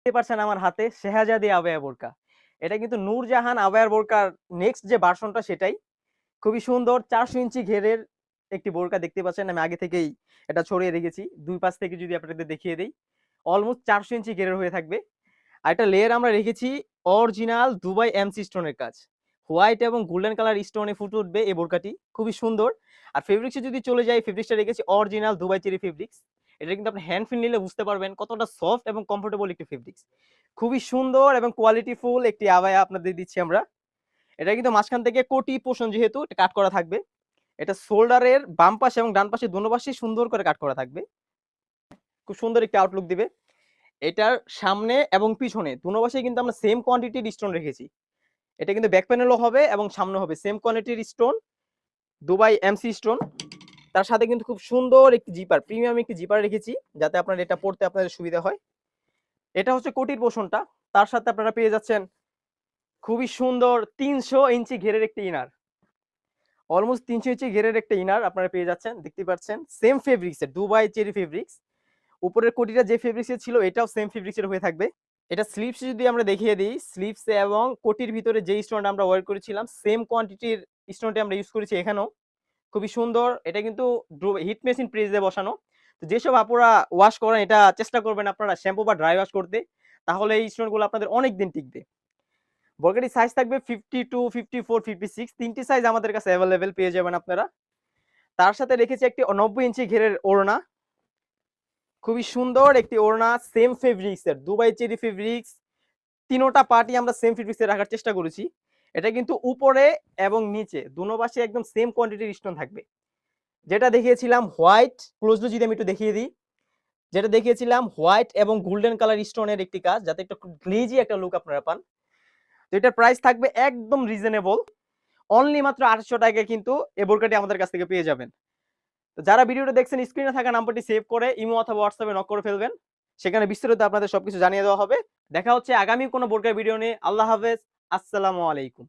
দেখতে পাচ্ছেন আমার হাতে শেহজাদি আবায়া বোরকা। এটা কিন্তু নূরজাহান আবায়ার বোরকার নেক্সট যে ভার্সনটা সেটাই। খুবই সুন্দর ৪০০ ইঞ্চি ঘেরের একটি বোরকা দেখতে পাচ্ছেন। আমি আগে থেকেই এটা ছড়িয়ে রেখেছি। ২ পাশ থেকে যদি আপনাদের দেখিয়ে দেই, অলমোস্ট ৪০০ ইঞ্চি ঘেরের হয়ে থাকবে। আর একটা লেয়ার আমরা রেখেছি অরিজিনাল দুবাই এমসি স্টোনের কাজ। হোয়াইট এবং গোল্ডেন কালার স্টোনে ফুটে উঠবে এই বোরকাটি। খুবই সুন্দর। আর ফেব্রিক্সে যদি চলে যাই, ফেব্রিক্সটা রেখেছি অরিজিনাল দুবাই চেরি ফেব্রিক্স। এটা কিন্তু আপনি হ্যান্ড ফিল নিলে বুঝতে পারবেন কতটা সফট এবং কমফোর্টেবল একটি ফেব্রিক্স। খুবই সুন্দর এবং কোয়ালিটিফুল একটি আবায়া আপনাদের দিচ্ছি আমরা। এটা কিন্তু মাঝখান থেকে কোটি পোর্শন যেহেতু এটা কাট করা থাকবে। এটা শোল্ডারের বাম পাশে এবং ডান পাশে দোনো পাশেই সুন্দর করে কাট করা থাকবে। খুব সুন্দর একটি আউটলুক দিবে। এটার সামনে এবং পিছনে দোনো পাশেই কিন্তু আমরা সেম কোয়ান্টিটির স্টোন রেখেছি। এটা কিন্তু ব্যাক প্যানেলও হবে এবং সামনে হবে সেম কোয়ালিটির স্টোন, দুবাই এমসি স্টোন। তার সাথে কিন্তু খুব সুন্দর একটি জিপার, প্রিমিয়াম একটি জিপার রেখেছি যাতে আপনার এটা পড়তে আপনাদের সুবিধা হয়। এটা হচ্ছে কোটির পোর্শনটা। তার সাথে আপনারা পেয়ে যাচ্ছেন খুবই সুন্দর ৩০০ ইঞ্চি ঘেরের একটি ইনার। অলমোস্ট ৩০০ ইঞ্চি ঘেরের একটা ইনার আপনারা পেয়ে যাচ্ছেন। দেখতে পাচ্ছেন সেম ফেব্রিক্সের দুবাই চেরি ফেব্রিক্স। উপরের কোটিটা যে ফেব্রিক্সের ছিল এটাও সেম ফেব্রিক্সের হয়ে থাকবে। এটা স্লিপস যদি আমরা দেখিয়ে দিই, স্লিপসে এবং কোটির ভিতরে যে স্টোনটা আমরা ওয়্যার করেছিলাম সেম কোয়ান্টিটির স্টোনটি আমরা ইউজ করেছি এখানেও। খুবই সুন্দর। এটা কিন্তু হিট মেশিন প্রেস দিয়ে বসানো। তো যেসব আপুরা ওয়াশ করেন এটা চেষ্টা করবেন আপনারা শ্যাম্পু বা ড্রাই ওয়াশ করতে। তাহলে এই স্টোনগুলো আপনাদের অনেক দিন টিকবে। বোরকাটির সাইজ থাকবে 52, 54, 56 তিনটি সাইজ আমাদের কাছে अवेलेबल পেয়ে যাবেন আপনারা। তার সাথে রেখেছি একটি ৯০ ইঞ্চি ঘেরের ওড়না। খুবই সুন্দর একটি ওড়না সেম ফেব্রিক্সের দুবাই চেরি ফেব্রিক্স। তিনোটা পার্টই আমরা সেম ফেব্রিক্সে রাখার চেষ্টা করেছি। এটা কিন্তু উপরে এবং নিচে দোনো পাশে একদম সেম কোয়ান্টিটির স্টোন থাকবে। যেটা দেখিয়েছিলাম হোয়াইট, ক্লোজলি যদি আমি একটু দেখিয়ে দিই, যেটা দেখিয়েছিলাম হোয়াইট এবং গোল্ডেন কালার স্টোনের একটি কাজ যাতে একটা গ্লেজি একটা লুক আপনারা পান। তো এটার প্রাইস থাকবে একদম রিজনেবল, অনলি মাত্র ৮০০ টাকায় কিন্তু এই বোরকাটি আমাদের কাছ থেকে পেয়ে যাবেন। তো যারা ভিডিওটা দেখছেন স্ক্রিনে থাকা নাম্বারটি সেভ করে ইমো অথবা হোয়াটসঅ্যাপে নক করে ফেলবেন। সেখানে বিস্তারিত আপনাদের সবকিছু জানিয়ে দেওয়া হবে। দেখা হচ্ছে আগামী কোনো বোরকার ভিডিও নিয়ে। আল্লাহ হাফেজ। আসসালামু আলাইকুম।